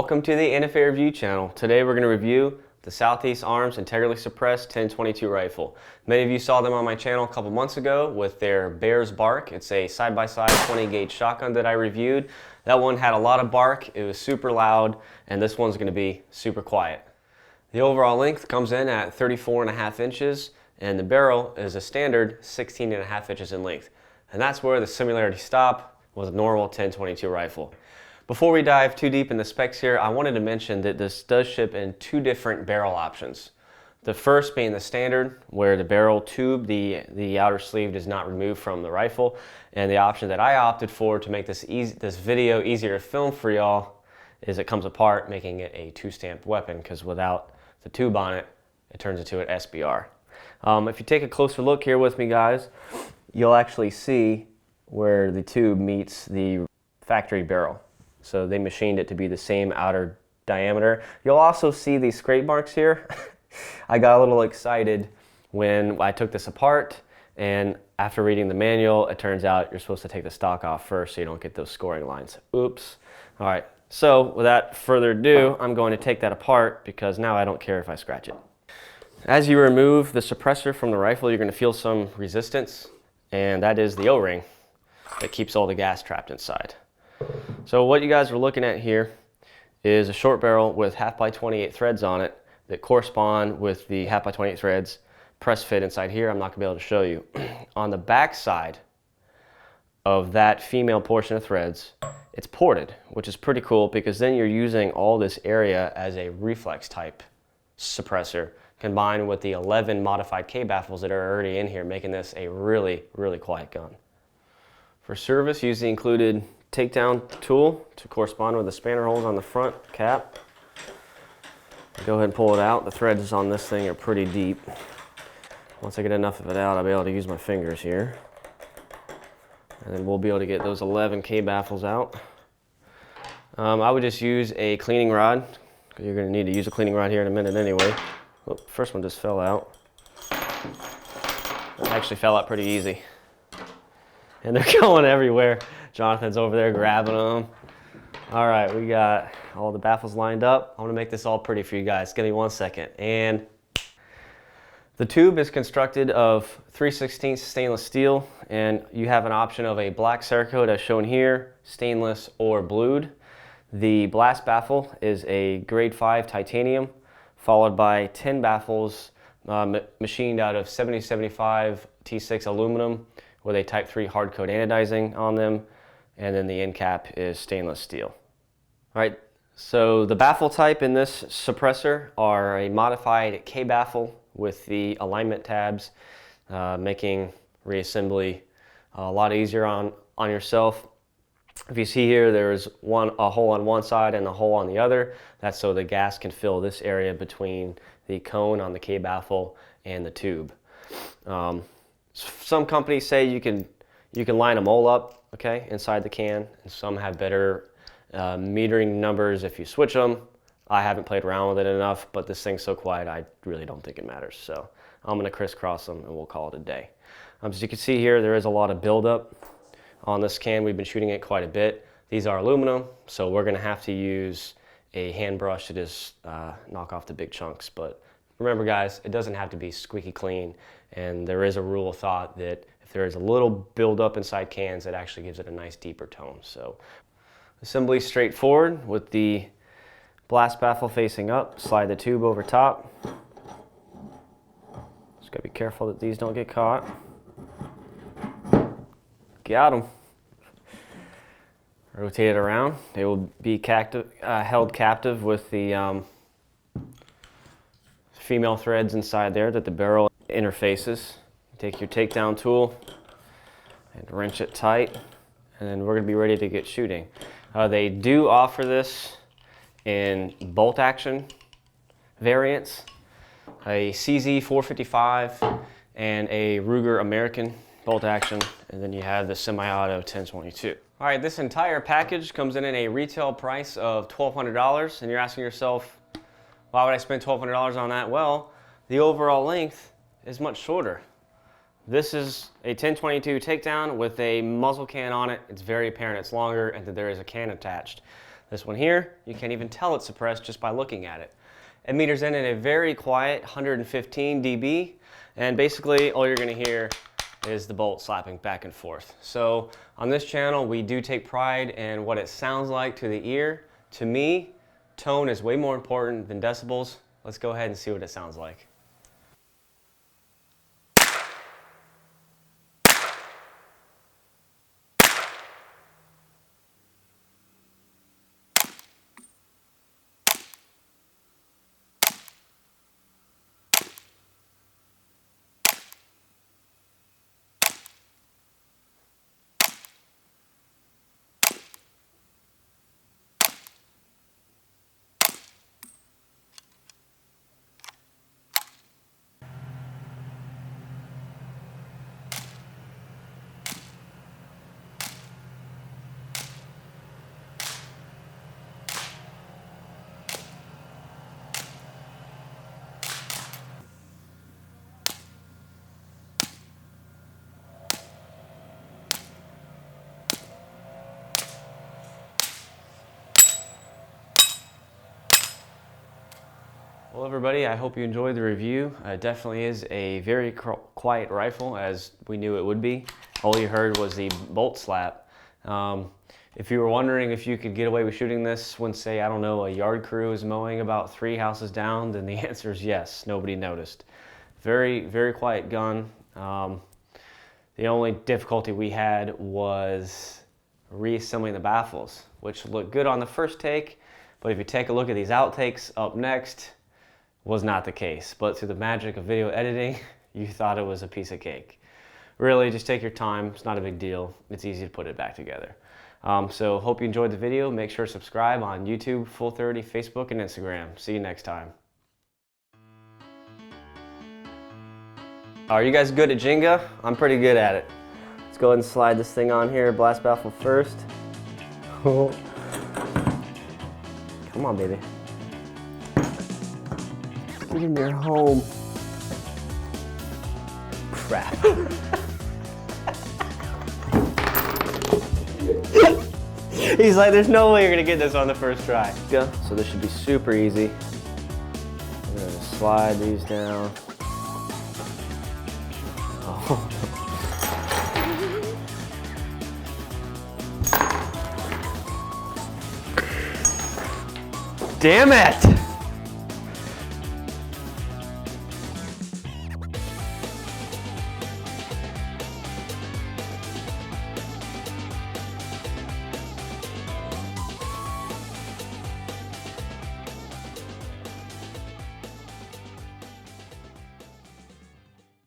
Welcome to the NFA Review channel. Today we're going to review the Southeast Arms Integrally Suppressed 1022 rifle. Many of you saw them on my channel a couple months ago with their Bear's Bark. It's a side-by-side 20 gauge shotgun that I reviewed. That one had a lot of bark, it was super loud, and this one's going to be super quiet. The overall length comes in at 34.5 inches, and the barrel is a standard 16.5 inches in length. And that's where the similarities stop with a normal 1022 rifle. Before we dive too deep in the specs here, I wanted to mention that this does ship in two different barrel options. The first being the standard, where the barrel tube, the outer sleeve, does not remove from the rifle. And the option that I opted for to make this video easier to film for y'all is it comes apart, making it a two-stamped weapon, because without the tube on it, it turns into an SBR. If you take a closer look here with me, guys, you'll actually see where the tube meets the factory barrel. So they machined it to be the same outer diameter. You'll also see these scrape marks here. I got a little excited when I took this apart, and after reading the manual, it turns out you're supposed to take the stock off first so you don't get those scoring lines. Oops. All right, so without further ado, I'm going to take that apart because now I don't care if I scratch it. As you remove the suppressor from the rifle, you're going to feel some resistance, and that is the O-ring that keeps all the gas trapped inside. So what you guys are looking at here is a short barrel with 1/2x28 threads on it that correspond with the 1/2x28 threads press fit inside here. I'm not going to be able to show you. On the back side of that female portion of threads, it's ported, which is pretty cool because then you're using all this area as a reflex type suppressor combined with the 11 modified K-baffles that are already in here, making this a really, really quiet gun. For service, use the included takedown tool to correspond with the spanner holes on the front cap. Go ahead and pull it out. The threads on this thing are pretty deep. Once I get enough of it out, I'll be able to use my fingers here. And then we'll be able to get those 11 K-baffles out. I would just use a cleaning rod, because you're going to need to use a cleaning rod here in a minute anyway. Oh, first one just fell out. It actually fell out pretty easy. And they're going everywhere. Jonathan's over there grabbing them. All right, we got all the baffles lined up. I'm gonna make this all pretty for you guys. Give me 1 second. And the tube is constructed of 3/16 stainless steel, and you have an option of a black Cerakote as shown here, stainless, or blued. The blast baffle is a grade 5 titanium, followed by 10 baffles machined out of 7075 T6 aluminum with a type 3 hard coat anodizing on them, and then the end cap is stainless steel. All right, so the baffle type in this suppressor are a modified K-baffle with the alignment tabs, making reassembly a lot easier on yourself. If you see here, there's a hole on one side and a hole on the other. That's so the gas can fill this area between the cone on the K-baffle and the tube. Some companies say you can line them all up, okay, inside the can, and some have better metering numbers if you switch them. I haven't played around with it enough, but this thing's so quiet I really don't think it matters. So I'm going to crisscross them and we'll call it a day. As you can see here, there is a lot of buildup on this can. We've been shooting it quite a bit. These are aluminum, so we're going to have to use a hand brush to just knock off the big chunks. But remember, guys, it doesn't have to be squeaky clean, and there is a rule of thought that if there is a little buildup inside cans, it actually gives it a nice deeper tone. So assembly straightforward with the blast baffle facing up. Slide the tube over top. Just gotta be careful that these don't get caught. Got them. Rotate it around. They will be held captive with the female threads inside there that the barrel interfaces. Take your takedown tool and wrench it tight, and then we're going to be ready to get shooting. They do offer this in bolt action variants, a CZ 455 and a Ruger American bolt action, and then you have the semi-auto 1022. All right, this entire package comes in at a retail price of $1,200, and you're asking yourself, why would I spend $1,200 on that? Well, the overall length is much shorter. This is a 1022 takedown with a muzzle can on it. It's very apparent it's longer and that there is a can attached. This one here, you can't even tell it's suppressed just by looking at it. It meters in at a very quiet 115 dB, and basically all you're going to hear is the bolt slapping back and forth. So on this channel, we do take pride in what it sounds like to the ear. To me, tone is way more important than decibels. Let's go ahead and see what it sounds like. Well, everybody, I hope you enjoyed the review. It definitely is a very quiet rifle, as we knew it would be. All you heard was the bolt slap. If you were wondering if you could get away with shooting this when, say, I don't know, a yard crew is mowing about 3 houses down, then the answer is yes. Nobody noticed. Very, very quiet gun. The only difficulty we had was reassembling the baffles, which looked good on the first take, but if you take a look at these outtakes up next, was not the case. But through the magic of video editing, you thought it was a piece of cake. Really, just take your time. It's not a big deal. It's easy to put it back together. So hope you enjoyed the video. Make sure to subscribe on YouTube, Full30, Facebook, and Instagram. See you next time. Are you guys good at Jenga? I'm pretty good at it. Let's go ahead and slide this thing on here. Blast baffle first. Come on, baby. Get in there, home. Crap. He's like, there's no way you're gonna get this on the first try. Go. So this should be super easy. I'm gonna slide these down. Oh. Damn it!